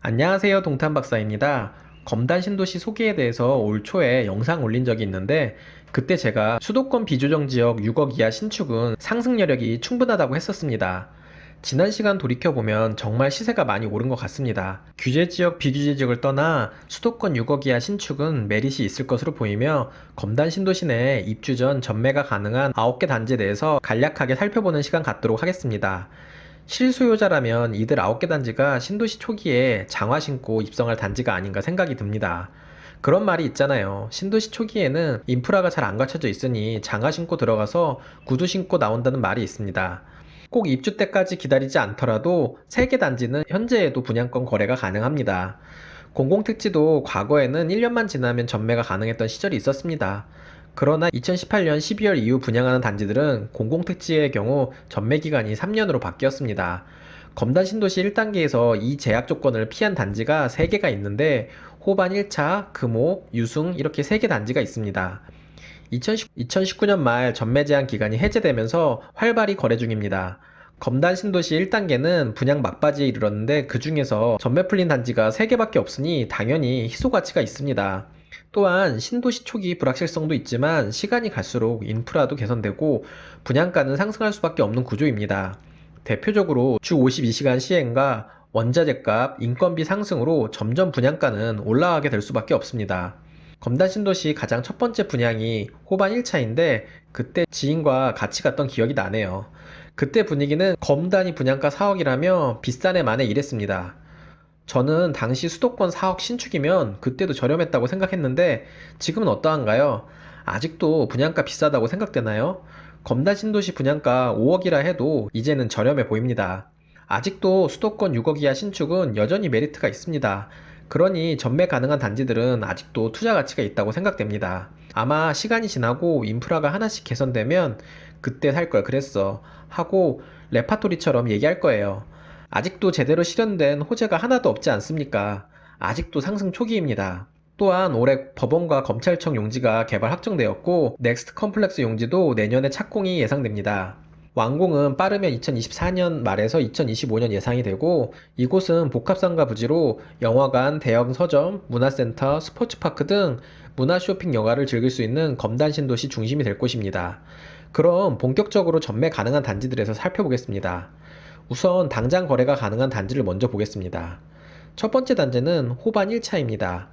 안녕하세요. 동탄박사입니다. 검단 신도시 소개에 대해서 올 초에 영상 올린 적이 있는데 그때 제가 수도권 비조정 지역 6억 이하 신축은 상승 여력이 충분하다고 했었습니다. 지난 시간 돌이켜보면 정말 시세가 많이 오른 것 같습니다. 규제 지역, 비규제 지역을 떠나 수도권 6억 이하 신축은 메리트 있을 것으로 보이며 검단 신도시 내 입주 전 전매가 가능한 9개 단지에 대해서 간략하게 살펴보는 시간 갖도록 하겠습니다. 실소유자라면 이들 9개 단지가 신도시 초기에 장화 신고 입성할 단지가 아닌가 생각이 듭니다. 그런 말이 있잖아요. 신도시 초기에는 인프라가 잘 안 갖춰져 있으니 장화 신고 들어가서 구두 신고 나온다는 말이 있습니다. 꼭 입주 때까지 기다리지 않더라도 3개 단지는 현재에도 분양권 거래가 가능합니다. 공공택지도 과거에는 1년만 지나면 전매가 가능했던 시절이 있었습니다. 그러나 2018년 12월 이후 분양하는 단지들은 공공택지의 경우 전매 기간이 3년으로 바뀌었습니다. 검단 신도시 1단계에서 이 제약 조건을 피한 단지가 3개가 있는데 호반 1차, 금호, 유승 이렇게 3개 단지가 있습니다. 2019년 말 전매 제한 기간이 해제되면서 활발히 거래 중입니다. 검단 신도시 1단계는 분양 막바지에 이르렀는데 그 중에서 전매 풀린 단지가 3개밖에 없으니 당연히 희소 가치가 있습니다. 또한 신도시 초기 불확실성도 있지만 시간이 갈수록 인프라도 개선되고 분양가는 상승할 수밖에 없는 구조입니다. 대표적으로 주 52시간 시행과 원자재값, 인건비 상승으로 점점 분양가는 올라가게 될 수밖에 없습니다. 검단 신도시 가장 첫 번째 분양이 호반 1차인데 그때 지인과 같이 갔던 기억이 나네요. 그때 분위기는 검단이 분양가 4억이라며 비싼 애 만에 이랬습니다. 저는 당시 수도권 4억 신축이면 그때도 저렴했다고 생각했는데 지금은 어떠한가요? 아직도 분양가 비싸다고 생각되나요? 검단 신도시 분양가 5억이라 해도 이제는 저렴해 보입니다. 아직도 수도권 6억 이하 신축은 여전히 메리트가 있습니다. 그러니 전매 가능한 단지들은 아직도 투자 가치가 있다고 생각됩니다. 아마 시간이 지나고 인프라가 하나씩 개선되면 그때 살 걸 그랬어 하고 레파토리처럼 얘기할 거예요. 아직도 제대로 실현된 호재가 하나도 없지 않습니까? 아직도 상승 초기입니다. 또한 올해 법원과 검찰청 용지가 개발 확정되었고 넥스트 컴플렉스 용지도 내년에 착공이 예상됩니다. 완공은 빠르면 2024년 말에서 2025년 예상이 되고 이곳은 복합상가 부지로 영화관, 대형 서점, 문화센터, 스포츠파크 등 문화 쇼핑 여가를 즐길 수 있는 검단 신도시 중심이 될 곳입니다. 그럼 본격적으로 전매 가능한 단지들에서 살펴보겠습니다. 우선 당장 거래가 가능한 단지를 먼저 보겠습니다. 첫 번째 단지는 호반 1차입니다.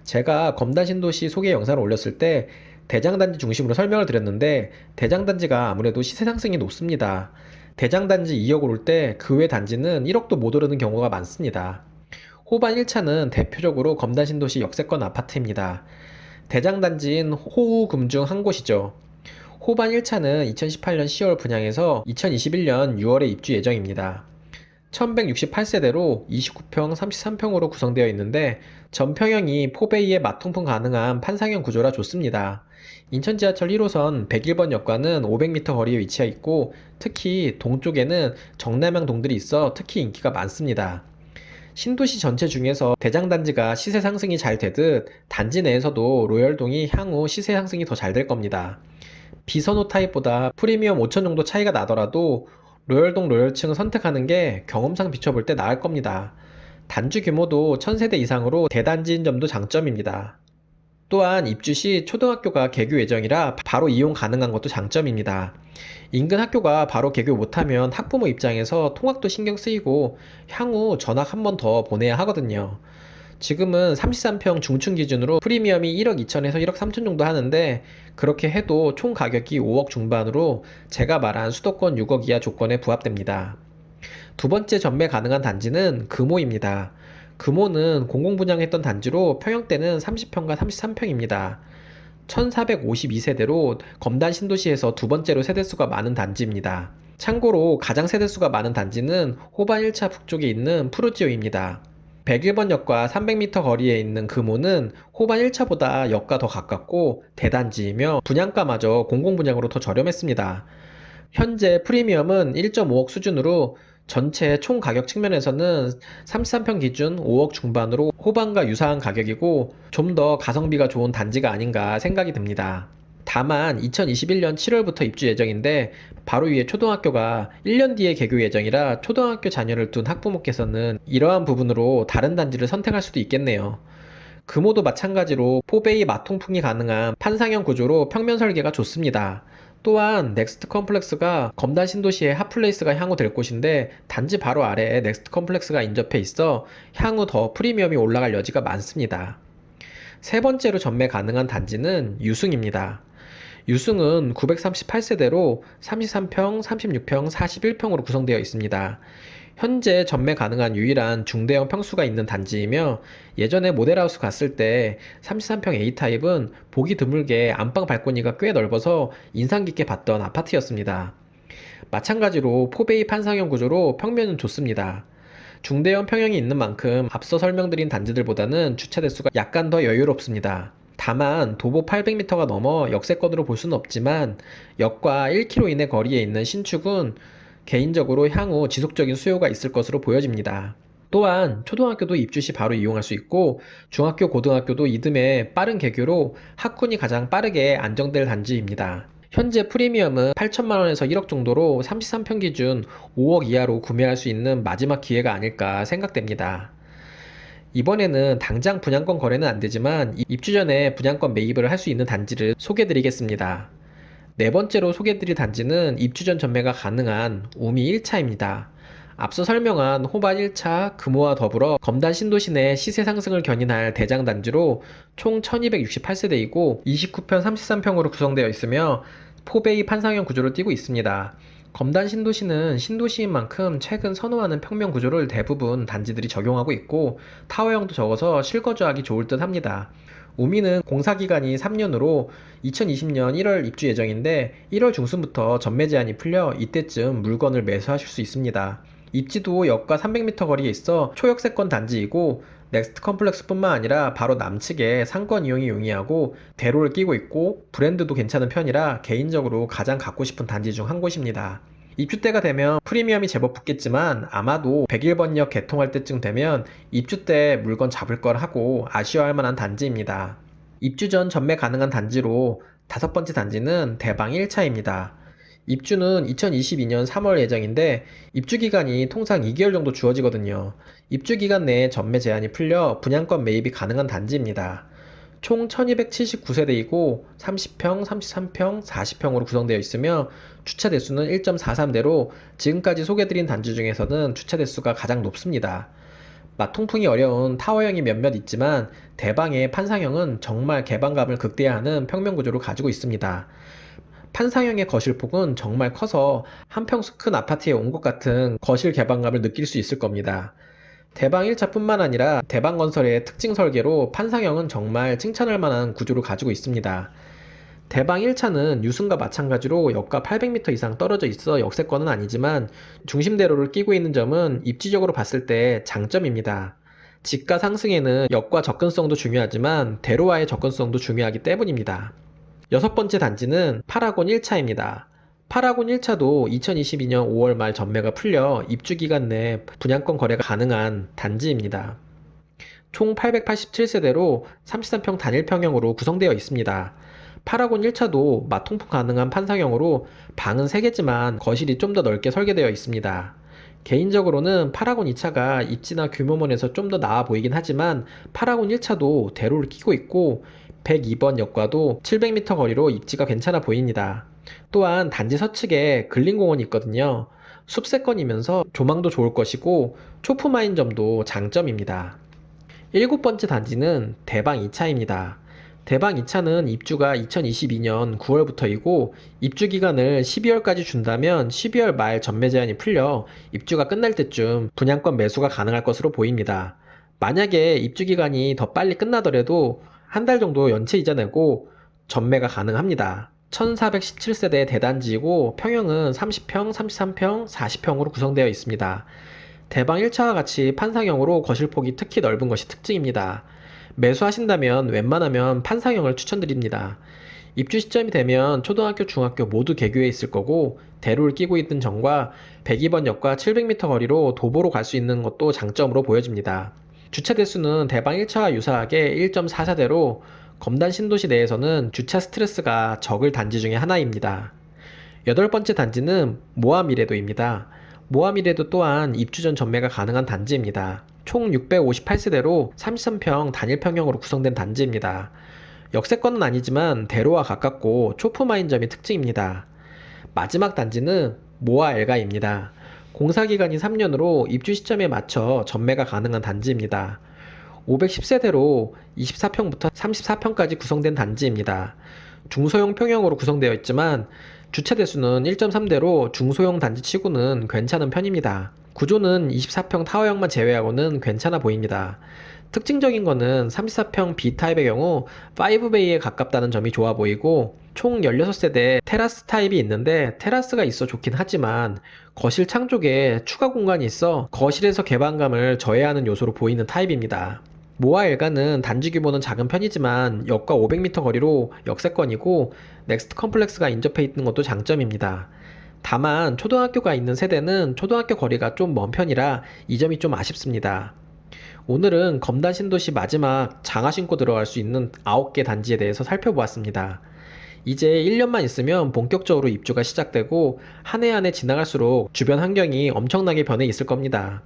제가 검단 신도시 소개 영상을 올렸을 때 대장단지 중심으로 설명을 드렸는데 대장단지가 아무래도 시세 상승이 높습니다. 대장단지 2억 오를 때 그 외 단지는 1억도 못 오르는 경우가 많습니다. 호반 1차는 대표적으로 검단 신도시 역세권 아파트입니다. 대장단지인 호우, 금중 한 곳이죠. 호반 1차는 2018년 10월 분양해서 2021년 6월에 입주 예정입니다. 1168세대로 29평, 33평으로 구성되어 있는데 전평형이 포베이에 맞통풍 가능한 판상형 구조라 좋습니다. 인천 지하철 1호선 101번 역과는 500m 거리에 위치해 있고 특히 동쪽에는 정남향 동들이 있어 특히 인기가 많습니다. 신도시 전체 중에서 대장단지가 시세 상승이 잘 되듯 단지 내에서도 로열동이 향후 시세 상승이 더 잘 될 겁니다. 비선호 타입보다 프리미엄 5천 정도 차이가 나더라도 로열동 로열층을 선택하는 게 경험상 비춰볼 때 나을 겁니다. 단지 규모도 1000세대 이상으로 대단지인 점도 장점입니다. 또한 입주 시 초등학교가 개교 예정이라 바로 이용 가능한 것도 장점입니다. 인근 학교가 바로 개교 못하면 학부모 입장에서 통학도 신경 쓰이고 향후 전학 한 번 더 보내야 하거든요. 지금은 33평 중층 기준으로 프리미엄이 1억 2천에서 1억 3천 정도 하는데 그렇게 해도 총 가격이 5억 중반으로 제가 말한 수도권 6억 이하 조건에 부합됩니다. 두 번째 전매 가능한 단지는 금호입니다. 금호는 공공분양했던 단지로 평형대는 30평과 33평입니다. 1452세대로 검단 신도시에서 두 번째로 세대수가 많은 단지입니다. 참고로 가장 세대수가 많은 단지는 호반 1차 북쪽에 있는 푸르지오입니다. 101번 역과 300m 거리에 있는 금호는 호반 1차보다 역과 더 가깝고 대단지이며 분양가마저 공공분양으로 더 저렴했습니다. 현재 프리미엄은 1.5억 수준으로 전체 총 가격 측면에서는 33평 기준 5억 중반으로 호반과 유사한 가격이고 좀 더 가성비가 좋은 단지가 아닌가 생각이 듭니다. 다만 2021년 7월부터 입주 예정인데 바로 위에 초등학교가 1년 뒤에 개교 예정이라 초등학교 자녀를 둔 학부모께서는 이러한 부분으로 다른 단지를 선택할 수도 있겠네요. 금호도 마찬가지로 포베이 마통풍이 가능한 판상형 구조로 평면 설계가 좋습니다. 또한 넥스트 컴플렉스가 검단 신도시의 핫플레이스가 향후 될 곳인데 단지 바로 아래에 넥스트 컴플렉스가 인접해 있어 향후 더 프리미엄이 올라갈 여지가 많습니다. 세 번째로 전매 가능한 단지는 유승입니다. 유승은 938세대로 33평, 36평, 41평으로 구성되어 있습니다. 현재 전매 가능한 유일한 중대형 평수가 있는 단지이며 예전에 모델하우스 갔을 때 33평 A타입은 보기 드물게 안방 발코니가 꽤 넓어서 인상 깊게 봤던 아파트였습니다. 마찬가지로 포베이 판상형 구조로 평면은 좋습니다. 중대형 평형이 있는 만큼 앞서 설명드린 단지들보다는 주차 대수가 약간 더 여유롭습니다. 다만 도보 800m가 넘어 역세권으로 볼 수는 없지만 역과 1km 이내 거리에 있는 신축은 개인적으로 향후 지속적인 수요가 있을 것으로 보여집니다. 또한 초등학교도 입주 시 바로 이용할 수 있고 중학교, 고등학교도 이듬해 빠른 개교로 학군이 가장 빠르게 안정될 단지입니다. 현재 프리미엄은 8천만원에서 1억 정도로 33평 기준 5억 이하로 구매할 수 있는 마지막 기회가 아닐까 생각됩니다. 이번에는 당장 분양권 거래는 안되지만 입주 전에 분양권 매입을 할 수 있는 단지를 소개드리겠습니다. 네 번째로 소개드릴 단지는 입주 전 전매가 가능한 우미 1차입니다. 앞서 설명한 호반 1차, 금호와 더불어 검단 신도시 내 시세 상승을 견인할 대장 단지로 총 1268세대이고 29편 33평으로 구성되어 있으며 포베이 판상형 구조를 띠고 있습니다. 검단 신도시는 신도시인 만큼 최근 선호하는 평면 구조를 대부분 단지들이 적용하고 있고 타워형도 적어서 실거주하기 좋을 듯 합니다. 우미는 공사기간이 3년으로 2020년 1월 입주 예정인데 1월 중순부터 전매 제한이 풀려 이때쯤 물건을 매수하실 수 있습니다. 입지도 역과 300m 거리에 있어 초역세권 단지이고 넥스트 컴플렉스 뿐만 아니라 바로 남측에 상권 이용이 용이하고 대로를 끼고 있고 브랜드도 괜찮은 편이라 개인적으로 가장 갖고 싶은 단지 중 한 곳입니다. 입주 때가 되면 프리미엄이 제법 붙겠지만 아마도 101번역 개통할 때쯤 되면 입주 때 물건 잡을 걸 하고 아쉬워할 만한 단지입니다. 입주 전 전매 가능한 단지로 다섯 번째 단지는 대방 1차입니다. 입주는 2022년 3월 예정인데 입주 기간이 통상 2개월 정도 주어지거든요. 입주 기간 내에 전매 제한이 풀려 분양권 매입이 가능한 단지입니다. 총 1279세대이고 30평, 33평, 40평으로 구성되어 있으며 주차 대수는 1.43대로 지금까지 소개드린 단지 중에서는 주차 대수가 가장 높습니다. 통풍이 어려운 타워형이 몇몇 있지만 대방의 판상형은 정말 개방감을 극대화하는 평면 구조를 가지고 있습니다. 판상형의 거실폭은 정말 커서 한 평수 큰 아파트에 온 것 같은 거실 개방감을 느낄 수 있을 겁니다. 대방 1차 뿐만 아니라 대방건설의 특징 설계로 판상형은 정말 칭찬할 만한 구조를 가지고 있습니다. 대방 1차는 유승과 마찬가지로 역과 800m 이상 떨어져 있어 역세권은 아니지만 중심대로를 끼고 있는 점은 입지적으로 봤을 때 장점입니다. 지가 상승에는 역과 접근성도 중요하지만 대로와의 접근성도 중요하기 때문입니다. 여섯 번째 단지는 파라곤 1차입니다. 파라곤 1차도 2022년 5월 말 전매가 풀려 입주 기간 내 분양권 거래가 가능한 단지입니다. 총 887세대로 33평 단일평형으로 구성되어 있습니다. 파라곤 1차도 마통풍 가능한 판상형으로 방은 3개지만 거실이 좀 더 넓게 설계되어 있습니다. 개인적으로는 파라곤 2차가 입지나 규모면에서 좀 더 나아 보이긴 하지만 파라곤 1차도 대로를 끼고 있고 102번 역과도 700m 거리로 입지가 괜찮아 보입니다. 또한 단지 서측에 근린공원이 있거든요. 숲세권이면서 조망도 좋을 것이고 초품화인 점도 장점입니다. 일곱 번째 단지는 대방 2차입니다. 대방 2차는 입주가 2022년 9월부터이고 입주 기간을 12월까지 준다면 12월 말 전매 제한이 풀려 입주가 끝날 때쯤 분양권 매수가 가능할 것으로 보입니다. 만약에 입주 기간이 더 빨리 끝나더라도 한 달 정도 연체 이자 내고 전매가 가능합니다. 1417세대 대단지이고 평형은 30평, 33평, 40평으로 구성되어 있습니다. 대방 1차와 같이 판상형으로 거실폭이 특히 넓은 것이 특징입니다. 매수하신다면 웬만하면 판상형을 추천드립니다. 입주 시점이 되면 초등학교, 중학교 모두 개교해 있을 거고 대로를 끼고 있는 점과 102번역과 700m 거리로 도보로 갈 수 있는 것도 장점으로 보여집니다. 주차 대수는 대방 1차와 유사하게 1.44대로 검단 신도시 내에서는 주차 스트레스가 적을 단지 중에 하나입니다. 여덟 번째 단지는 모아미레도입니다. 모아미레도 또한 입주 전 전매가 가능한 단지입니다. 총 658세대로 33평 단일평형으로 구성된 단지입니다. 역세권은 아니지만 대로와 가깝고 초품화인 점이 특징입니다. 마지막 단지는 모아 엘가입니다. 공사기간이 3년으로 입주 시점에 맞춰 전매가 가능한 단지입니다. 510세대로 24평부터 34평까지 구성된 단지입니다. 중소형 평형으로 구성되어 있지만 주차 대수는 1.3대로 중소형 단지 치고는 괜찮은 편입니다. 구조는 24평 타워형만 제외하고는 괜찮아 보입니다. 특징적인 거는 34평 B타입의 경우 5베이에 가깝다는 점이 좋아 보이고 총 16세대 테라스 타입이 있는데 테라스가 있어 좋긴 하지만 거실 창 쪽에 추가 공간이 있어 거실에서 개방감을 저해하는 요소로 보이는 타입입니다. 모아 엘가는 단지 규모는 작은 편이지만 역과 500m 거리로 역세권이고 넥스트 컴플렉스가 인접해 있는 것도 장점입니다. 다만 초등학교가 있는 세대는 초등학교 거리가 좀 먼 편이라 이 점이 좀 아쉽습니다. 오늘은 검단 신도시 마지막 장화 신고 들어갈 수 있는 9개 단지에 대해서 살펴보았습니다. 이제 1년만 있으면 본격적으로 입주가 시작되고 한 해 한 해 지나갈수록 주변 환경이 엄청나게 변해 있을 겁니다.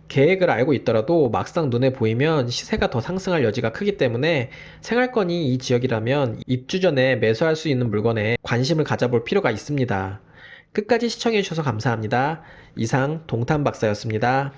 계획을 알고 있더라도 막상 눈에 보이면 시세가 더 상승할 여지가 크기 때문에 생활권이 이 지역이라면 입주 전에 매수할 수 있는 물건에 관심을 가져볼 필요가 있습니다. 끝까지 시청해주셔서 감사합니다. 이상 동탄박사였습니다.